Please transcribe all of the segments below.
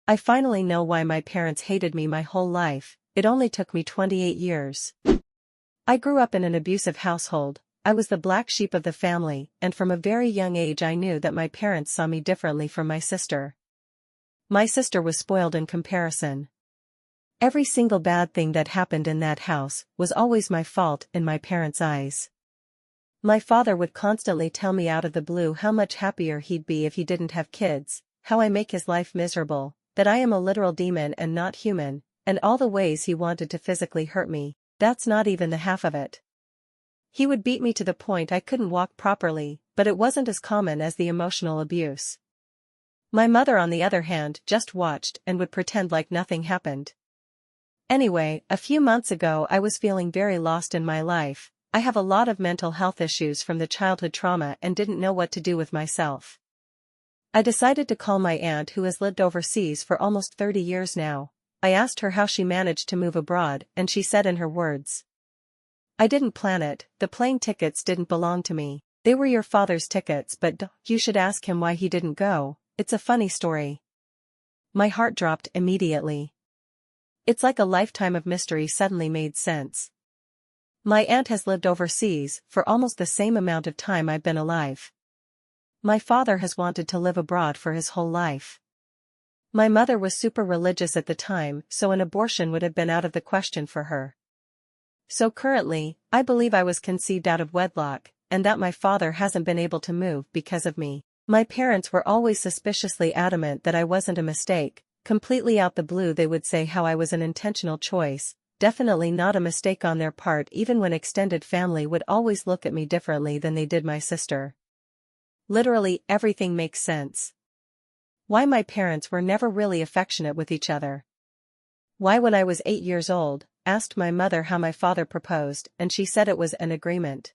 I finally know why my parents hated me my whole life. It only took me 28 years. I grew up in an abusive household. I was the black sheep of the family, and from a very young age I knew that my parents saw me differently from my sister. My sister was spoiled in comparison. Every single bad thing that happened in that house was always my fault in my parents' eyes. My father would constantly tell me out of the blue how much happier he'd be if he didn't have kids, how I make his life miserable, that I am a literal demon and not human, and all the ways he wanted to physically hurt me. That's not even the half of it. He would beat me to the point I couldn't walk properly, but it wasn't as common as the emotional abuse. My mother, on the other hand, just watched and would pretend like nothing happened. Anyway, a few months ago I was feeling very lost in my life. I have a lot of mental health issues from the childhood trauma and didn't know what to do with myself. I decided to call my aunt, who has lived overseas for almost 30 years now. I asked her how she managed to move abroad, and she said in her words, "I didn't plan it, the plane tickets didn't belong to me. They were your father's tickets, but you should ask him why he didn't go. It's a funny story." My heart dropped immediately. It's like a lifetime of mystery suddenly made sense. My aunt has lived overseas for almost the same amount of time I've been alive. My father has wanted to live abroad for his whole life. My mother was super religious at the time, so an abortion would have been out of the question for her. So currently, I believe I was conceived out of wedlock, and that my father hasn't been able to move because of me. My parents were always suspiciously adamant that I wasn't a mistake. Completely out the blue they would say how I was an intentional choice, definitely not a mistake on their part, even when extended family would always look at me differently than they did my sister. Literally everything makes sense. Why my parents were never really affectionate with each other. Why, when I was 8 years old, asked my mother how my father proposed, and she said it was an agreement.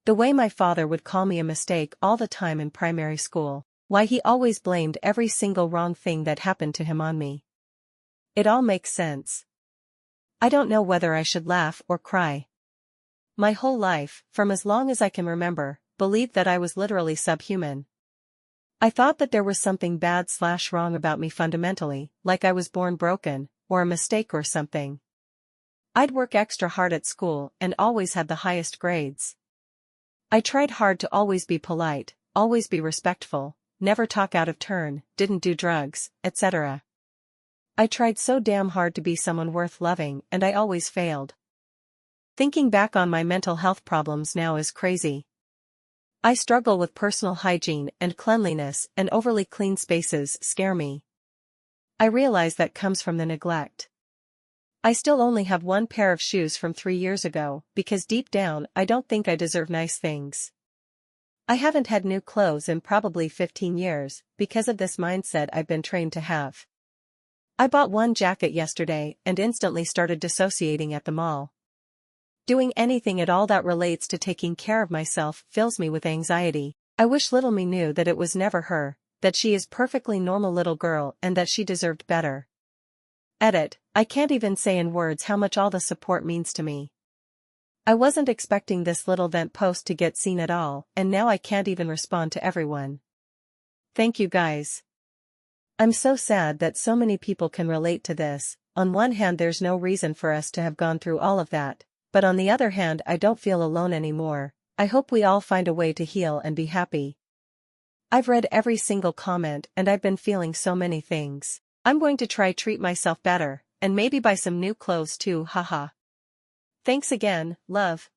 The way my father would call me a mistake all the time in primary school. Why he always blamed every single wrong thing that happened to him on me. It all makes sense. I don't know whether I should laugh or cry. My whole life, from as long as I can remember, believed that I was literally subhuman. I thought that there was something bad/wrong about me fundamentally, like I was born broken, or a mistake or something. I'd work extra hard at school and always had the highest grades. I tried hard to always be polite, always be respectful, never talk out of turn, didn't do drugs, etc. I tried so damn hard to be someone worth loving, and I always failed. Thinking back on my mental health problems now is crazy. I struggle with personal hygiene and cleanliness, and overly clean spaces scare me. I realize that comes from the neglect. I still only have one pair of shoes from 3 years ago, because deep down I don't think I deserve nice things. I haven't had new clothes in probably 15 years, because of this mindset I've been trained to have. I bought one jacket yesterday and instantly started dissociating at the mall. Doing anything at all that relates to taking care of myself fills me with anxiety. I wish little me knew that it was never her, that she is perfectly normal little girl and that she deserved better. Edit, I can't even say in words how much all the support means to me. I wasn't expecting this little vent post to get seen at all, and now I can't even respond to everyone. Thank you guys. I'm so sad that so many people can relate to this. On one hand, there's no reason for us to have gone through all of that, but on the other hand, I don't feel alone anymore. I hope we all find a way to heal and be happy. I've read every single comment and I've been feeling so many things. I'm going to try treat myself better, and maybe buy some new clothes too, haha. Thanks again, love.